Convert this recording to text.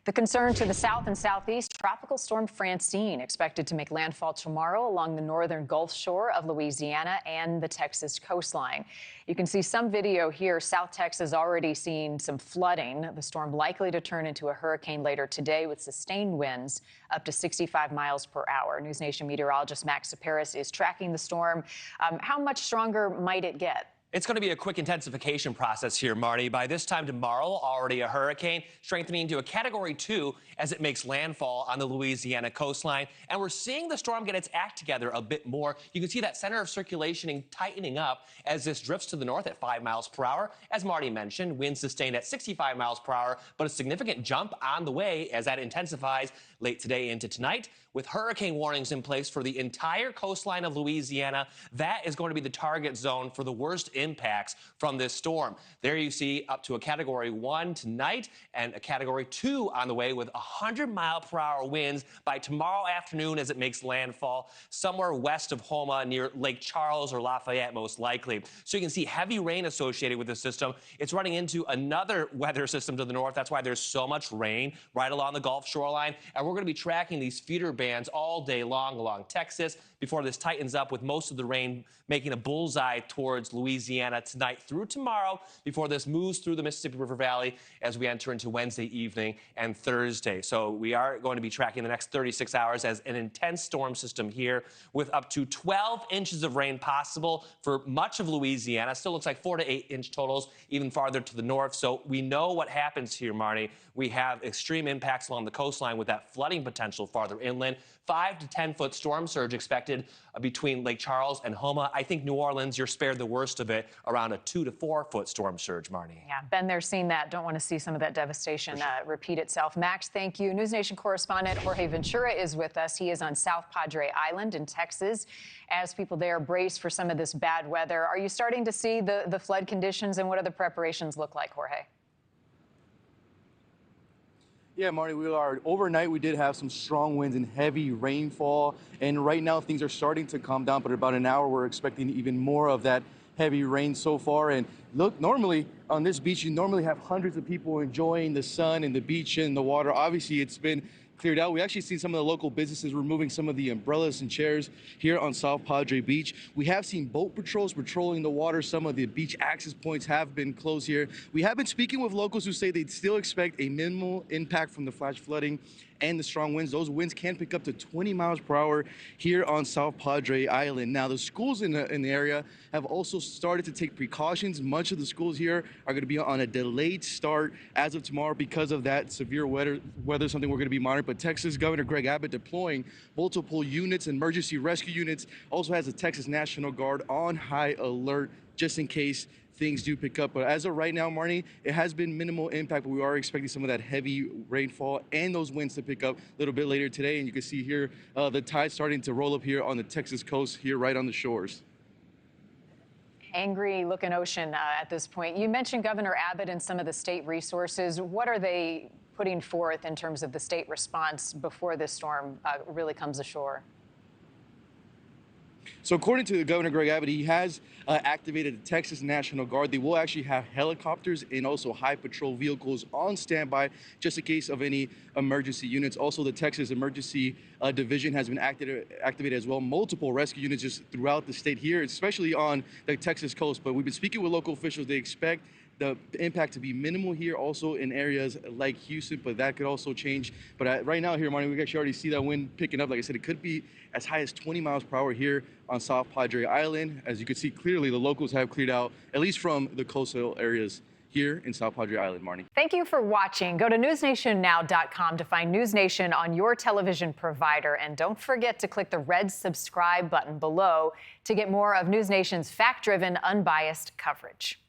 The concern to the south and southeast, Tropical Storm Francine expected to make landfall tomorrow along the northern Gulf shore of Louisiana and the Texas coastline. You can see some video here. South Texas already seeing some flooding. The storm likely to turn into a hurricane later today with sustained winds up to 65 miles per hour. NewsNation meteorologist Max Saparis is tracking the storm. How much stronger might it get? It's going to be a quick intensification process here, Marni. By this time tomorrow, already a hurricane, strengthening to a Category 2 as it makes landfall on the Louisiana coastline. And we're seeing the storm get its act together a bit more. You can see that center of circulation tightening up as this drifts to the north at 5 miles per hour. As Marni mentioned, winds sustained at 65 miles per hour, but a significant jump on the way as that intensifies late today into tonight. With hurricane warnings in place for the entire coastline of Louisiana, that is going to be the target zone for the worst impacts from this storm. There you see up to a Category 1 tonight and a Category 2 on the way with 100-mile-per-hour winds by tomorrow afternoon as it makes landfall somewhere west of Houma near Lake Charles or Lafayette most likely. So you can see heavy rain associated with the system. It's running into another weather system to the north. That's why there's so much rain right along the Gulf shoreline. And we're going to be tracking these feeder bands all day long along Texas before this tightens up, with most of the rain making a bullseye towards Louisiana tonight through tomorrow before this moves through the Mississippi River Valley as we enter into Wednesday evening and Thursday. So we are going to be tracking the next 36 hours as an intense storm system here with up to 12 inches of rain possible for much of Louisiana. Still looks like 4 to 8 inch totals even farther to the north. So we know what happens here, Marni. We have extreme impacts along the coastline with that flooding potential farther inland. 5 to 10 foot storm surge expected between Lake Charles and Houma. I think New Orleans, you're spared the worst of it, around a 2 to 4 foot storm surge, Marni. Yeah, been there, seen that. Don't want to see some of that devastation repeat itself. Max, thank you. NewsNation correspondent Jorge Ventura is with us. He is on South Padre Island in Texas as people there brace for some of this bad weather. Are you starting to see the flood conditions, and what do the preparations look like, Jorge? Yeah, Marni, we are. Overnight, we did have some strong winds and heavy rainfall. And right now, things are starting to calm down. But in about an hour, we're expecting even more of that heavy rain so far. And look, normally on this beach, you normally have hundreds of people enjoying the sun and the beach and the water. Obviously, it's been cleared out. We actually seen some of the local businesses removing some of the umbrellas and chairs here on South Padre Beach. We have seen boat patrols patrolling the water. Some of the beach access points have been closed here. We have been speaking with locals who say they'd still expect a minimal impact from the flash flooding and the strong winds. Those winds can pick up to 20 miles per hour here on South Padre Island. Now, the schools in the area have also started to take precautions. Much of the schools here are going to be on a delayed start as of tomorrow because of that severe weather, something we're going to be monitoring. But Texas Governor Greg Abbott deploying multiple units, emergency rescue units, also has the Texas National Guard on high alert just in case things do pick up. But as of right now, Marni, it has been minimal impact, but we are expecting some of that heavy rainfall and those winds to pick up a little bit later today. And you can see here the tide starting to roll up here on the Texas coast here right on the shores. Angry looking ocean at this point. You mentioned Governor Abbott and some of the state resources. What are they putting forth in terms of the state response before this storm really comes ashore? So according to Governor Greg Abbott, he has activated the Texas National Guard. They will actually have helicopters and also high patrol vehicles on standby just in case of any emergency units. Also, the Texas Emergency Division has been activated as well. Multiple rescue units just throughout the state here, especially on the Texas coast. But we've been speaking with local officials. They expect the impact to be minimal here, also in areas like Houston, but that could also change. But right now here, Marni, we can actually already see that wind picking up. Like I said, it could be as high as 20 miles per hour here on South Padre Island. As you can see clearly, the locals have cleared out, at least from the coastal areas here in South Padre Island, Marni. Thank you for watching. Go to newsnationnow.com to find NewsNation on your television provider. And don't forget to click the red subscribe button below to get more of NewsNation's fact-driven, unbiased coverage.